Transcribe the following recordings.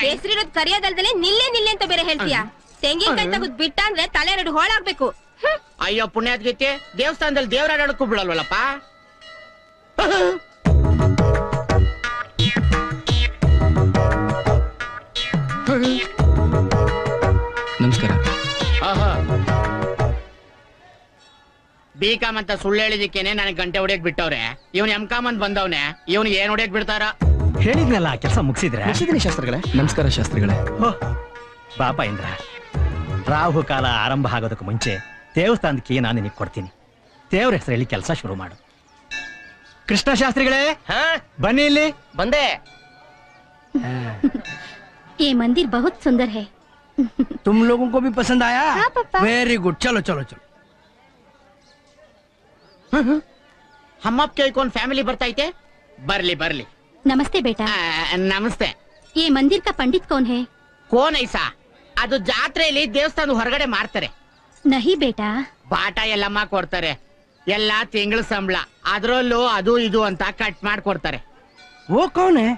ಹೆಸರಿರೋದ್ ಕರಿಯೋದಲ್ದಲೆ ನಿಲ್ಲೆ ನಿಲ್ಲೆ ಅಂತ ಬೇರೆ ಹೇಳ್ತೀಯಾ? ತೆಂಗಿನಕಾಯಿ ತಗದ್ ಬಿಟ್ಟ ಅಂದ್ರೆ ತಲೆ 2 ಹೋಳಾಗ್ಬೇಕು. ಅಯ್ಯೋ ಪುಣ್ಯಾತ್ಗೀತೆ, ದೇವಸ್ಥಾನದಲ್ಲಿ ದೇವರಾಡಕ್ಕೂ ಬಿಡಲ್ವಲ್ಲಪ್ಪ. ನಮಸ್ಕಾರ. ಬಿಕಾಮ್ ಅಂತ ಸುಳ್ಳು ಹೇಳಿದಕ್ಕೇನೆ ನನಗೆ ಗಂಟೆ ಹೊಡಿಯಕ್ ಬಿಟ್ಟವ್ರೆ. ಇವನ್ ಎಂ.ಕಾಮ್ ಅಂತ ಬಂದವ್ನೆ, ಇವನ್ ಏನ್ ಹೊಡಿಯಕ್ ಬಿಡ್ತಾರ? ಹೇಳಿದ್ನಲ್ಲ, ಕೆಲಸ ಮುಗಿಸಿದ್ರೆ. ಶಾಸ್ತ್ರಿಗಳೇ. ನಮಸ್ಕಾರ ಶಾಸ್ತ್ರಿಗಳೇ. ಪಾಪ ಇಂದ್ರ, ರಾಹು ಕಾಲ ಆರಂಭ ಆಗೋದಕ್ಕೆ ಮುಂಚೆ ದೇವಸ್ಥಾನಕ್ಕೆ ನಾನು ನಿನಗೆ ಕೊಡ್ತೀನಿ. ದೇವ್ರ ಹೆಸರು ಹೇಳಿ ಕೆಲಸ ಶುರು ಮಾಡು. ಕೃಷ್ಣ ಶಾಸ್ತ್ರಿಗಳೇ, ಬನ್ನಿ ಇಲ್ಲಿ. ಬಂದೆ. ये मंदिर बहुत सुंदर है. तुम लोगों को भी पसंद आया? हाँ पापा. वेरी गुड, चलो चलो चलो. हम आपके कौन फैमिली ಬರ್ತಾ ಐತೆ? ಬರ್ಲಿ ಬರ್ಲಿ. नमस्ते बेटा. ನಮಸ್ತೆ. ये मंदिर का पंडित कौन है? ಕೋನ್ ಐಸಾ? ಅದು ಜಾತ್ರೆಯಲ್ಲಿ ದೇವಸ್ಥಾನದ ಹೊರಗಡೆ ಮಾಡ್ತಾರೆ. नहीं बेटा. ಬಾಟ ಎಲ್ಲಮ್ಮ ಕೊಡ್ತಾರೆ. ಎಲ್ಲ ತಿಂಗಳ ಸಂಬಳ, ಅದ್ರಲ್ಲೂ ಅದು ಇದು ಅಂತ ಕಟ್ ಮಾಡ್ಕೊಡ್ತಾರೆ. वो कौन है?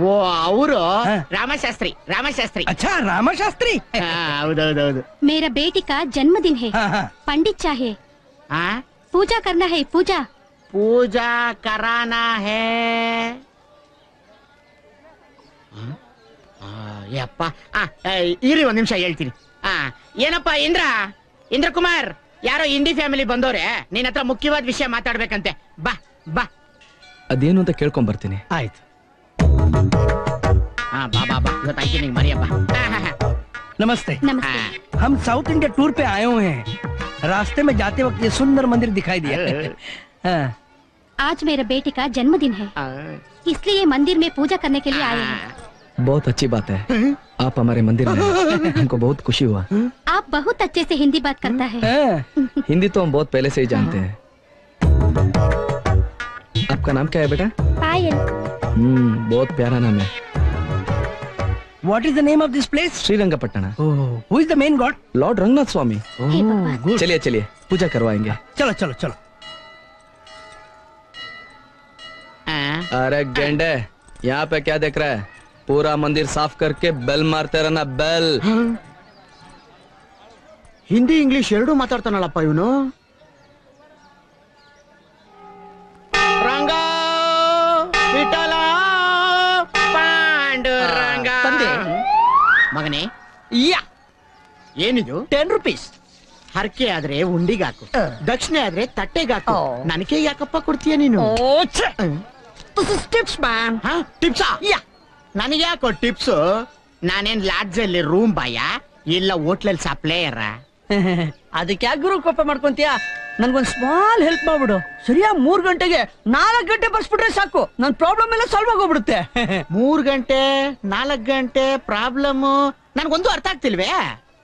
ಓ ಅವರು ರಾಮಶಾಸ್ತ್ರಿ. ರಾಮಶಾಸ್ತ್ರಿ. अच्छा रामशास्त्री. ಹೌದೌದೌದು. मेरा बेटी का जन्मदिन है. पंडित चाहिए. पूजा करना है. पूजा ಪೂಜಾ ಕರಾನಾ ಹೇ. ಯಪ್ಪ, ಇರಿ ಒಂದ್ ನಿಮಿಷ ಹೇಳ್ತೀನಿ. ಏನಪ್ಪ ಇಂದ್ರ ಕುಮಾರ್, ಯಾರೋ ಹಿಂದಿ ಫ್ಯಾಮಿಲಿ ಬಂದವ್ರೆ, ನಿನ್ನ ಹತ್ರ ಮುಖ್ಯವಾದ ವಿಷಯ ಮಾತಾಡ್ಬೇಕಂತೆ. ಬಾ ಬಾ. ಅದೇನು ಅಂತ ಕೇಳ್ಕೊಂಡ್ ಬರ್ತೀನಿ. ಆಯ್ತು. ಬಾ ಬಾ ಬಾ, ಇವತ್ತಾಯ್ತು ನಿಂಗೆ ಮರಿಯಪ್ಪ. नमस्ते. नमस्ते. हम साउथ इंडिया टूर पे आए हुए हैं. रास्ते में जाते वक्त ये सुंदर मंदिर दिखाई दिया. आज मेरा बेटे का जन्मदिन है, इसलिए मंदिर में पूजा करने के लिए आए हैं. बहुत अच्छी बात है, आप हमारे मंदिर में हमको बहुत खुशी हुआ. आप बहुत अच्छे से हिंदी बात करता है. हिंदी तो हम बहुत पहले से ही जानते हैं. आपका नाम क्या है बेटा? पायल. बहुत प्यारा नाम है. What is the name of this place? Srirangapatna. Who is the main god? Lord Ranganath Swami. Good. चलिए चलिए पूजा करवाएंगे. चलो चलो चलो. अरे गेंडे, यहाँ पे क्या देख रहा है? पूरा मंदिर साफ करके बेल मारते रहना, बेल. ಹಿಂದಿ ಇಂಗ್ಲಿಷ್ ಎರಡೂ ಮಾತಾಡ್ತಾನಲ್ಲಪ್ಪ ಇವನು. ರಂಗ ವಿಠಲ ಪಾಂಡುರಂಗ. ಮಗನೇ, ಏನಿದು? 10 rupees. ಹರಕೆ ಆದ್ರೆ ಉಂಡಿಗಾಕು, ದಕ್ಷಿಣೆ ಆದ್ರೆ ತಟ್ಟೆಗಾಕು. ನನಗೆ ಯಾಕಪ್ಪ ಕೊಡ್ತೀಯ ನೀನು? Tips man. ಟಿಪ್ಸಾ? ನನಗೆ ಯಾಕೋ ಟಿಪ್ಸ್? ನಾನೇನ್ ಲಾಡ್ಜ್ ಅಲ್ಲಿ ರೂಮ್ ಬಾಯ ಇಲ್ಲ ಹೋಟ್ಲಲ್ಲಿ ಸಪ್ಲೈಯರ? ಅದಕ್ಕೆ ಯಾಕೆ ಗುರು ಕೋಪ ಮಾಡ್ಕೊಂತೀಯ? ನನ್ಗೊಂದ್ ಸ್ಮಾಲ್ ಹೆಲ್ಪ್ ಮಾಡ್ಬಿಡು. ಸರಿಯಾಗಿ 3 ಗಂಟೆಗೆ 4 ಗಂಟೆ ಬರ್ಸ್ಬಿಟ್ರೆ ಸಾಕು, ನನ್ ಪ್ರಾಬ್ಲಮ್ ಎಲ್ಲ ಸಾಲ್ವ್ ಆಗೋಗ್ಬಿಡುತ್ತೆ. 3 ಗಂಟೆ 4 ಗಂಟೆ ಪ್ರಾಬ್ಲಮ್ ನನ್ಗೊಂದು ಅರ್ಥ ಆಗ್ತಿಲ್ವೇ?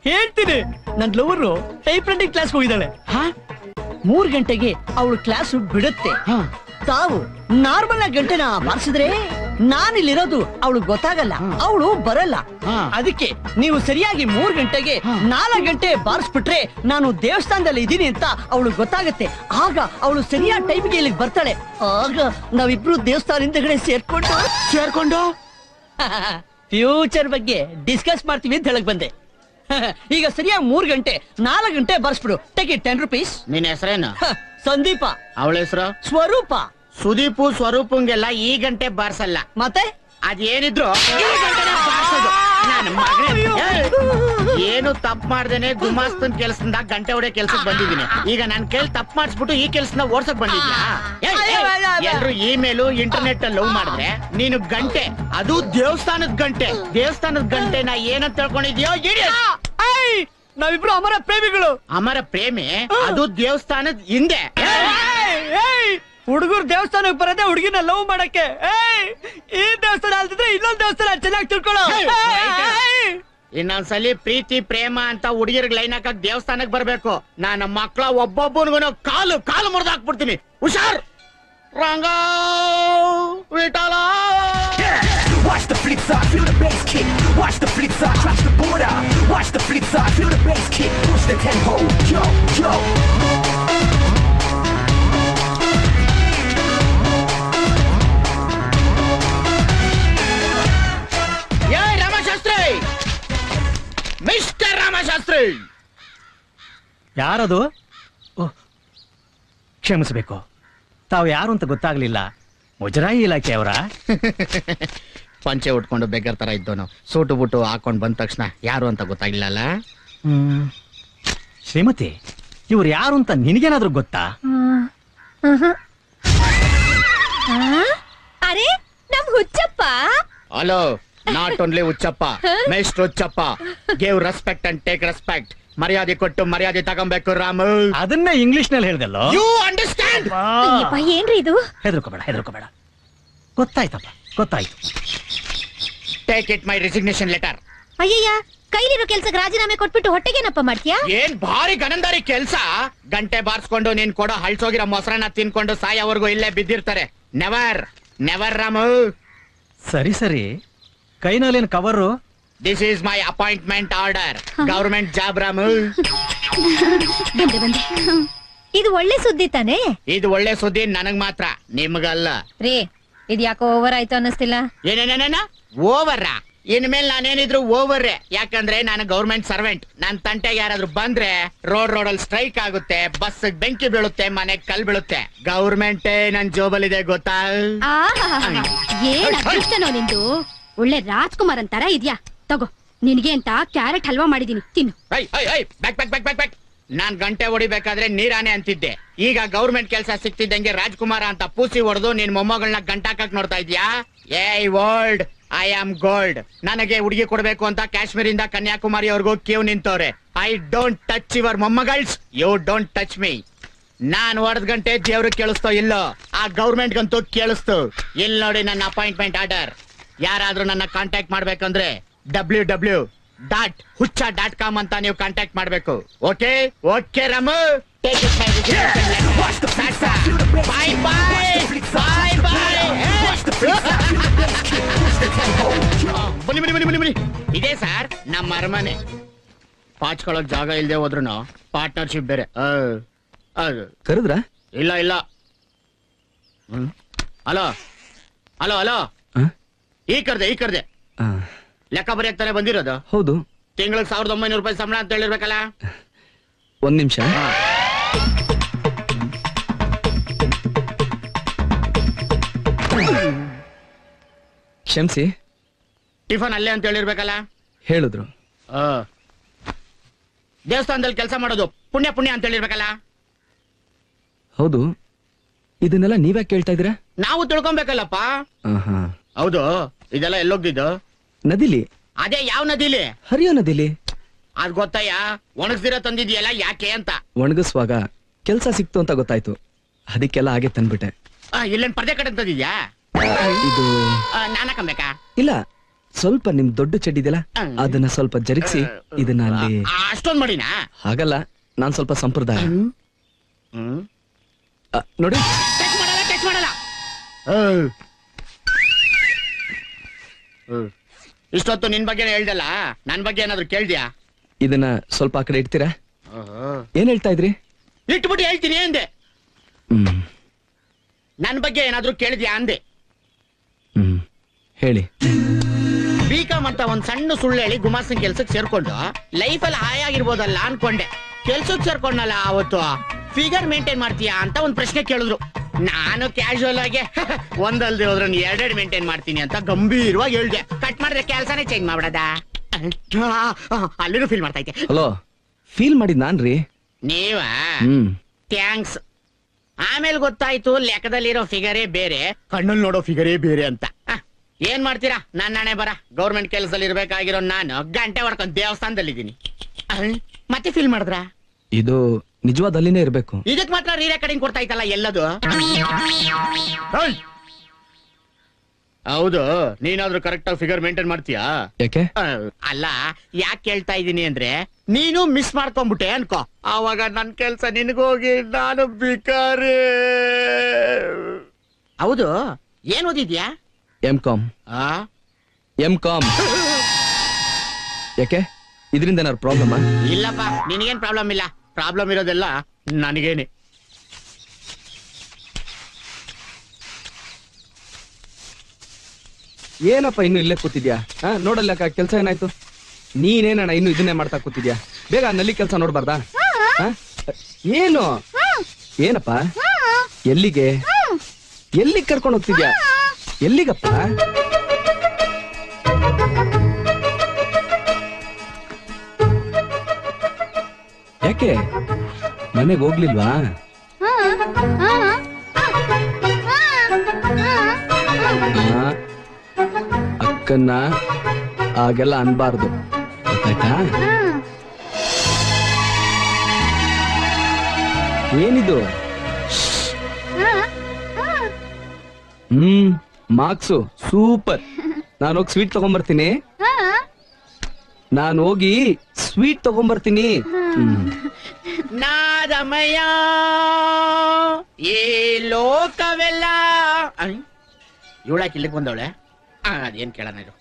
ಹೇಳ್ತೀನಿ. ನನ್ ಲವರು ಟೈಪ್ ರೈಟಿಂಗ್ ಕ್ಲಾಸ್ ಹೋಗಿದ್ದಾಳೆ. 3 ಗಂಟೆಗೆ ಅವಳು ಕ್ಲಾಸ್ ಬಿಡುತ್ತೆ. ತಾವು ನಾರ್ಮಲ್ ಆಗಿ ಗಂಟೆನ ಬಾರಿಸಿದ್ರೆ ನಾನಿಲ್ಲಿರೋದು ಅವಳು ಗೊತ್ತಾಗಲ್ಲ, ಅವಳು ಬರಲ್ಲ. ಅದಕ್ಕೆ ನೀವು ಸರಿಯಾಗಿ 3 ಗಂಟೆಗೆ 4 ಗಂಟೆ ಬಾರಿಸ್ಬಿಟ್ರೆ ನಾನು ದೇವಸ್ಥಾನದಲ್ಲಿ ಇದೀನಿ ಅಂತ ಅವಳು ಗೊತ್ತಾಗತ್ತೆ. ಆಗ ಅವಳು ಸರಿಯಾದ ಟೈಮ್ಗೆ ಇಲ್ಲಿಗೆ ಬರ್ತಾಳೆ. ಆಗ ನಾವಿಬ್ರು ದೇವಸ್ಥಾನ ಹಿಂದಗಡೆ ಸೇರ್ಕೊಂಡು ಫ್ಯೂಚರ್ ಬಗ್ಗೆ ಡಿಸ್ಕಸ್ ಮಾಡ್ತೀವಿ ಅಂತ ಹೇಳಕ್ ಬಂದೆ. ಈಗ ಸರಿಯಾಗಿ 3 ಗಂಟೆ 4 ಗಂಟೆ ಬರ್ಸ್ಬಿಡು. Take it 10 rupees. ನಿನ್ನ ಹೆಸರೇನು? ಸಂದೀಪ. ಅವಳ ಹೆಸರು? ಸ್ವರೂಪ. ಸುದೀಪು ಸ್ವರೂಪಂಗೆಲ್ಲ ಈ ಗಂಟೆ ಬಾರ್ಸಲ್ಲ. ಮತ್ತೆ ಅದೇನಿದ್ರು ಏನು ತಪ್ಪು ಮಾಡ್ದೇನೆ ಗುಮಾಸ್ತನ್ ಕೆಲ್ಸದಿಂದ ಗಂಟೆ ಹೊಡೆ ಕೆಲ್ಸಕ್ ಬಂದಿದ್ದೀನಿ. ಈಗ ನನ್ ಕೇಳಿ ತಪ್ಪು ಮಾಡಿಸ್ಬಿಟ್ಟು ಈ ಕೆಲ್ಸನ ಓಡ್ಸಕ್ ಬಂದಿದ್ಯಾ? ಎಲ್ರು ಇಮೇಲು ಇಂಟರ್ನೆಟ್ ಅಲ್ಲಿ ಲವ್ ಮಾಡಿದ್ರೆ ನೀನು ಗಂಟೆ, ಅದು ದೇವಸ್ಥಾನದ ಗಂಟೆ. ದೇವಸ್ಥಾನದ ಗಂಟೆನ ಏನಂತ ತಿಳ್ಕೊಂಡಿದ್ಯೋ? ನಾವಿಬ್ರು ಅಮರ ಪ್ರೇಮಿಗಳು. ಅಮರ ಪ್ರೇಮಿ? ಅದು ದೇವಸ್ಥಾನದ ಹಿಂದೆ. ಹುಡುಗರು ದೇವಸ್ಥಾನಕ್ಕೆ ಬರದೆ ಹುಡುಗಿನ ಲವ್ ಮಾಡಕ್ಕೆ. ಈ ದೇವಸ್ಥಾನ ಅಲ್ದಿದ್ರೆ ಇನ್ನೊಂದು ದೇವಸ್ಥಾನ ಚೆನ್ನಾಗಿ ತಿಳ್ಕೊಳ್ಳೋ. ಇನ್ನೊಂದ್ಸಲಿ ಪ್ರೀತಿ ಪ್ರೇಮ ಅಂತ ಹುಡುಗಿರ್ಗ್ ಲೈನ್ ಹಾಕಕ್ ದೇವಸ್ಥಾನಕ್ ಬರ್ಬೇಕು. ನಾನು ಮಕ್ಳ ಒಬ್ಬೊಬ್ಬನಿಗೂ ಕಾಲು ಕಾಲು ಮುರಿದು ಹಾಕ್ಬಿಡ್ತೀನಿ. ಹುಷಾರ್. ರಂಗ Vittala. Watch the flip side, feel the bass kick. Watch the flip side, touch the border. Watch the flip side, feel the bass kick. Push the tempo, yo, yo. ಯಾರದು? ಓಹ್, ಕ್ಷಮಿಸಬೇಕು, ತಾವು ಯಾರು ಅಂತ ಗೊತ್ತಾಗ್ಲಿಲ್ಲ. ಮುಜರಾಯಿ ಇಲಾಖೆಯವರ? ಪಂಚೆ ಉಟ್ಕೊಂಡು ಬೆಗರ್ ತರ ಇದ್ದವನು ಸೂಟು ಬುಟ್ಟು ಹಾಕೊಂಡ್ ಬಂದ ತಕ್ಷಣ ಯಾರು ಅಂತ ಗೊತ್ತಾಗಿಲ್ಲಲ್ಲ. ಶ್ರೀಮತಿ, ಇವ್ರು ಯಾರು ಅಂತ ನಿನಗೇನಾದ್ರೂ ಗೊತ್ತಾ? ಅರೆ, ನಮ್ Huchappa. Hello, not only Huchappa, ಮೇಸ್ಟ್ರು Huchappa. Gave respect and take respect. ಮರ್ಯಾದೆ ಕೊಟ್ಟು ಮರ್ಯಾದೆ ತಗೊಂಬೇಕು ರಾಮು. ಅದನ್ನ ಇಂಗ್ಲಿಷ್ ನಲ್ಲಿ ಹೇಳ್ದಲ್ಲೋ. You understand? ಏನ್ರಿ ಇದು? ಹೆದರ್ಕೋಬೇಡ. ಗೊತ್ತಾಯ್ತಪ್ಪ, ಗೊತ್ತಾಯ್ತು. Take it my resignation letter. ಅಯ್ಯಯ್ಯ, ಕೈಲಿರೋ ಕೆಲ್ಸಕ್ಕೆ ರಾಜೀನಾಮೆ ಕೊಟ್ಬಿಟ್ಟು ಹೊಟ್ಟೆಗೇನಪ್ಪ ಮಾಡ್ತೀಯಾ? ಏನ್ ಭಾರಿ ಗನಂದಾರಿ ಕೆಲ್ಸ. ಗಂಟೆ ಬಾರ್ಸ್ಕೊಂಡು ನೀನ್ ಕೊಡೋ ಹಳ್ಸೋಗಿರೋ ಮೊಸರನ್ನ ತಿನ್ಕೊಂಡು ಸಾಯೋವರೆಗೂ ಇಲ್ಲೇ ಬಿದ್ದಿರ್ತಾರೆ. Never never Ramu. ಸರಿ, ಕೈನಲ್ಲೇನು cover? This is my appointment order. Government job Ramu. ಬಂದೆ. ಇದು ಒಳ್ಳೆ ಸುದ್ದಿ ತಾನೇ? ಇದು ಒಳ್ಳೆ ಸುದ್ದಿ ನನಗ್ ಮಾತ್ರ, ನಿಮ್ಗಲ್ಲ. ರೀ, ಇದ್ಯಾಕೋ ಓವರ್ ಆಯ್ತು ಅನ್ನಿಸ್ತಿಲ್ಲ? ಏನೇನೇನ ಓವರ್? ಇನ್ಮೇಲೆ ನಾನೇನಿದ್ರು ಓವರ್ರೆ. ಯಾಕಂದ್ರೆ ನಾನು ಗೌರ್ಮೆಂಟ್ ಸರ್ವೆಂಟ್. ನನ್ ತಂಟೆಗೆ ಯಾರಾದ್ರೂ ಬಂದ್ರೆ ರೋಡಲ್ಲಿ ಸ್ಟ್ರೈಕ್ ಆಗುತ್ತೆ, ಬಸ್ ಬೆಂಕಿ ಬೀಳುತ್ತೆ, ಮನೆಗ್ ಕಲ್ ಬೀಳುತ್ತೆ. ಗೌರ್ಮೆಂಟೇ ನನ್ ಜೋಬಲ್ಲಿದೆ ಗೊತ್ತಾ? ಏನ್ ಅದೃಷ್ಟನೋ ನಿಂದು. ಒಳ್ಳೆ ರಾಜ್ಕುಮಾರ್ ಅಂತಾರ ಇದ್ಯಾ. ತಗೋ, ನಿನ್ಗೆ ಅಂತ ಕ್ಯಾರೆಟ್ ಹಲ್ವಾ ಮಾಡಿದೀನಿ, ತಿನ್ನು. ಬ್ಯಾಕ್. ನಾನ್ ಗಂಟೆ ಹೊಡಿಬೇಕಾದ್ರೆ ನೀರಾನೆ ಅಂತಿದ್ದೆ. ಈಗ ಗೌರ್ಮೆಂಟ್ ಕೆಲಸ ಸಿಕ್ತಿದ್ದಂಗೆ ರಾಜ್ಕುಮಾರ ಅಂತ ಪೂಸಿ ಹೊಡೆದು ನಿನ್ ಮೊಮ್ಮಗಳನ್ನ ಗಂಟಾಕಕ್ ನೋಡ್ತಾ ಇದ್ಯಾ? ಏಯ್ ವರ್ಲ್ಡ್, ಐ ಆಮ್ ಗೋಲ್ಡ್. ನನಗೆ ಹುಡುಗಿ ಕೊಡ್ಬೇಕು ಅಂತ ಕಾಶ್ಮೀರಿಂದ ಕನ್ಯಾಕುಮಾರಿ ಅವ್ರಿಗೂ ಕ್ಯೂ ನಿಂತವ್ರೆ. ಐ ಡೋಂಟ್ ಟಚ್ ಯುವರ್ ಮೊಮ್ಮಗಳ್ಸ್, ಯು ಡೋಂಟ್ ಟಚ್ ಮೀ. ನಾನ್ ಹೊಡೆದ್ ಗಂಟೆ ದೇವ್ರಿಗೆ ಕೇಳಿಸ್ತೋ ಇಲ್ಲೋ, ಆ ಗೌರ್ಮೆಂಟ್ ಗಂತೂ ಕೇಳಿಸ್ತು. ಇಲ್ಲಿ ನೋಡಿ ನನ್ನ ಅಪಾಯಿಂಟ್ಮೆಂಟ್ ಆರ್ಡರ್. ಯಾರಾದ್ರೂ ನನ್ನ ಕಾಂಟ್ಯಾಕ್ಟ್ ಮಾಡ್ಬೇಕಂದ್ರೆ www.hucha.com ಅಂತ ನೀವು ಕಾಂಟ್ಯಾಕ್ಟ್ ಮಾಡ್ಬೇಕು. ಓಕೆ ರಾಮು. ಬಾಯ್. ಬನ್ನಿ. ಇದೇ ಸರ್ ನಮ್ಮ ಅರಮನೆ. ಪಾಚ್ಕೊಳಕ್ ಜಾಗ ಇಲ್ದೆ ಹೋದ್ರು ಪಾರ್ಟ್ನರ್ಶಿಪ್ ಬೇರೆ. ಕರೆದ್ರ? ಇಲ್ಲ. ಹಲೋ. ಈ ಕರ್ದೆ ಲೆಕ್ಕ ಬರೆಯಕ್ ತಾನೇ ಬಂದಿರೋದು? ಹೌದು. ತಿಂಗಳಿಗೆ 1900 ರೂಪಾಯಿ ಸಂಬಳ ಅಂತ ಹೇಳಿರ್ಬೇಕಲ್ಲ. ಒಂದ್ ನಿಮಿಷ. ಕ್ಷಮಿಸಿ, ಟಿಫನ್ ಅಲ್ಲೇ ಅಂತ ಹೇಳಿರ್ಬೇಕಲ್ಲ. ಹೇಳಿದ್ರು. ದೇವಸ್ಥಾನದಲ್ಲಿ ಕೆಲಸ ಮಾಡೋದು ಪುಣ್ಯ ಅಂತ ಹೇಳಿರ್ಬೇಕಲ್ಲ. ಹೌದು. ಇದನ್ನೆಲ್ಲ ನೀವೇ ಕೇಳ್ತಾ ಇದೀರಾ? ನಾವು ತಿಳ್ಕೊಬೇಕಲ್ಲಪ್ಪ. ಹೌದು. ಇದೆಲ್ಲ ಎಲ್ಲೋಗ್ದಿದ್ದು? ನದಿಲಿ. ಅದೇ ಯಾವ ನದಿಲಿ? ಹರಿಯೋ ನದಿಲಿ. ಅದ್ ಗೊತ್ತಯ್ಯ. ಒಣಗಿಸ್ದಿರ ತಂದಿದ್ಯಲ್ಲ, ಯಾಕೆ ಅಂತ. ಒಣಗಿಸುವಾಗ ಕೆಲ್ಸ ಸಿಕ್ತು ಅಂತ ಗೊತ್ತಾಯ್ತು, ಅದಕ್ಕೆಲ್ಲ ಹಾಗೆ ತಂದ್ಬಿಟ್ಟೆ. ಇಲ್ಲೇನ್ ಪರ್ದೆ ಕಡೆ ತಂದಿದ್ಯಾ? ಇದು ನಾನಕಂಬೇಕಾ? ಇಲ್ಲ, ಸ್ವಲ್ಪ ನಿಮ್ ದೊಡ್ಡ ಚಡ್ಡಿದೆಯಲ್ಲ, ಅದನ್ನ ಸ್ವಲ್ಪ ಜರುಗಿಸಿ ಇದನ್ನ ಅಲ್ಲಿ. ಅಷ್ಟೊಂದ್ ಮಾಡಿನಾ? ಹಾಗಲ್ಲ, ನಾನ್ ಸ್ವಲ್ಪ ಸಂಪ್ರದಾಯ. ನೋಡಿ. ಟಚ್ ಮಾಡಲ್ಲ. ಇಷ್ಟೊತ್ತು ನಿನ್ ಬಗ್ಗೆ ಹೇಳ್ದಲ್ಲ, ನನ್ ಬಗ್ಗೆ ಏನಾದ್ರು ಕೇಳ್ದ್ಯಾ? ಇದನ್ನ ಸ್ವಲ್ಪ ಆ ಕಡೆ ಇಡ್ತೀರಾ? ಏನ್ ಹೇಳ್ತಾ ಇದ್ರಿ? ಇಟ್ಬಿಟ್ಟು ಹೇಳ್ತೀನಿ ಅಂದೆ. ನನ್ ಬಗ್ಗೆ ಏನಾದ್ರು ಕೇಳಿದ್ಯಾ ಅಂದೆ. ಹೇಳಿ. ಬಿಕಾಮ್ ಅಂತ ಒಂದ್ ಸಣ್ಣ ಸುಳ್ಳು ಹೇಳಿ ಗುಮಾಸ್ತನ್ ಕೆಲ್ಸಕ್ಕೆ ಸೇರ್ಕೊಂಡು ಲೈಫಲ್ಲಿ ಹಾಯಾಗಿರ್ಬೋದಲ್ಲ ಅನ್ಕೊಂಡೆ. ಕೆಲ್ಸಕ್ಕೆ ಸೇರ್ಕೊಂಡಲ್ಲ ಅವತ್ತು ಫಿಗರ್ ಮೇಂಟೈನ್ ಮಾಡ್ತೀಯಾ ಅಂತ ಒಂದ್ ಪ್ರಶ್ನೆ ಕೇಳಿದ್ರು. ನಾನು ಕ್ಯಾಶುವಲ್ ಆಗಿ ಒಂದಲ್ದೆ ಹೋದ್ರೆ ಎರಡೆರಡು ಮೇಂಟೈನ್ ಮಾಡ್ತೀನಿ ಅಂತ ಗಂಭೀರವಾಗಿ ಹೇಳ್ದೆ. ಕಟ್ ಮಾಡಿದ್ರೆ ಕೆಲ್ಸನೇ ಚೇಂಜ್ ಮಾಡ್ಬಿಡದ. ಅಲ್ಲಿನೂ ಫೀಲ್ ಮಾಡ್ತಾ ಇದ್ದೆ. ಹಲೋ, ಫೀಲ್ ಮಾಡಿದ್ ನಾನ್ರಿ. ನೀವ? ಥ್ಯಾಂಕ್ಸ್. ಆಮೇಲೆ ಗೊತ್ತಾಯ್ತು ಲೆಕ್ಕದಲ್ಲಿರೋ ಫಿಗರೇ ಬೇರೆ, ಕಣ್ಣಲ್ಲಿ ನೋಡೋ ಫಿಗರೇ ಬೇರೆ ಅಂತ. ಏನ್ ಮಾಡ್ತೀರಾ, ನನ್ನ ಹಣೆ ಬರ. ಗೌರ್ಮೆಂಟ್ ಕೆಲಸದಲ್ಲಿ ಇರ್ಬೇಕಾಗಿರೋ ನಾನು ಗಂಟೆ ಹೊಡ್ಕೊಂಡು ದೇವಸ್ಥಾನದಲ್ಲಿದ್ದೀನಿ. ಮತ್ತೆ ಫೀಲ್ ಮಾಡಿದ್ರ? ಇದು ನಿಜವಾದ ಅಲ್ಲಿನೇ ಇರ್ಬೇಕು. ಇದಕ್ ಮಾತ್ರ ರೀ ರೆಕಾರ್ಡಿಂಗ್ ಕೊಡ್ತಾ ಇತ್ತಲ್ಲ ಎಲ್ಲದು. ಹೌದು, ನೀನಾದ್ರೂ ಕರೆಕ್ಟ್ ಆಗಿ ಫಿಗರ್ ಮೇಂಟೈನ್ ಮಾಡ್ತೀಯಾ? ಯಾಕೆ? ಅಲ್ಲ, ಯಾಕೆ ಕೇಳ್ತಾ ಇದೀನಿ ಅಂದ್ರೆ ನೀನು ಮಿಸ್ ಮಾಡ್ಕೊಂಡ್ಬಿಟ್ಟೆ ಅನ್ಕೋ, ಆವಾಗ ನನ್ ಕೆಲ್ಸ ನಿನ್ಗೋಗಿ ನಾನು ಬಿಕಾರಿ. ಹೌದು, ಏನ್ ಓದಿದ್ಯಾ? M.Com. ಯಾಕೆ, ಇದರಿಂದ ಏನಾದ್ರು ಪ್ರಾಬ್ಲಮ್? ಇಲ್ಲಪ್ಪ, ನಿನಗೇನ್ ಪ್ರಾಬ್ಲಮ್ ಇಲ್ಲ. ಪ್ರಾಬ್ಲಮ್ ಇರೋದೆಲ್ಲ ನನಗೇನೆ. ಏನಪ್ಪ ಇನ್ನು ಇಲ್ಲೇ ಕೂತಿದ್ಯಾ? ನೋಡಲ್ಲ ಕೆಲ್ಸ ಏನಾಯ್ತು? ನೀನೇನಣ್ಣ ಇನ್ನು ಇದನ್ನೇ ಮಾಡ್ತಾ ಕೂತಿದ್ಯಾ? ಬೇಗ ನಲ್ಲಿ ಕೆಲ್ಸ ನೋಡ್ಬಾರ್ದಾ? ಏನು ಏನಪ್ಪ ಎಲ್ಲಿಗೆ ಎಲ್ಲಿಗೆ ಕರ್ಕೊಂಡು ಹೋಗ್ತಿದ್ಯಾ ಎಲ್ಲಿಗಪ್ಪ ಯಾಕೆ ಮನೆಗೆ ಹೋಗ್ಲಿಲ್ವಾ ಅಕ್ಕನ್ನ ಹಾಗೆಲ್ಲ ಅನ್ಬಾರ್ದು ಗೊತ್ತಾಯ್ತಾ ಏನಿದು ಮಾರ್ಕ್ಸು ಸೂಪರ್ ನಾನು ಹೋಗಿ ಸ್ವೀಟ್ ತಗೊಂಡ್ಬರ್ತೀನಿ ನಾನು ಹೋಗಿ ಸ್ವೀಟ್ ತಗೊಂಡ್ಬರ್ತೀನಿ ನಾದಮಯ ಈ ಲೋಕವೆಲ್ಲ ಇವಳಾಕಿ ಇಲ್ಲಿಗೆ ಬಂದವಳೆ ಅದೇನ್ ಕೇಳೋಣ ಇದು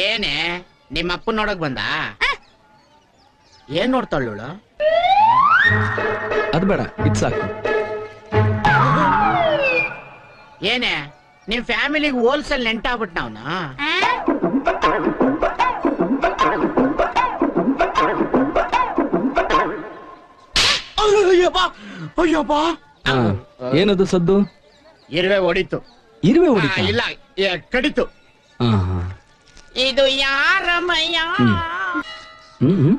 ಏನೇ ನಿಮ್ಮ ಅಪ್ಪ ನೋಡಕ್ ಬಂದ ಏನ್ ನೋಡ್ತಾಳು ಅದು ಬೇಡ ಇದು ಸಾಕು ಏನೇ ನಿಮ್ ಫ್ಯಾಮಿಲಿಗೆ ಹೋಲ್ಸೇಲ್ ನೆಂಟಾಗ್ಬಿಟ್ ನಾವ್ನ ಅಯ್ಯಪ್ಪ ಏನದು ಸದ್ದು ಇರುವೆ ಹೊಡಿತು ಇರುವೆ ಹೊಡಿತ ಇಲ್ಲ ಕಡಿತು ಇದು ಯಾರಮಯ್ಯ ಹ್ಮ್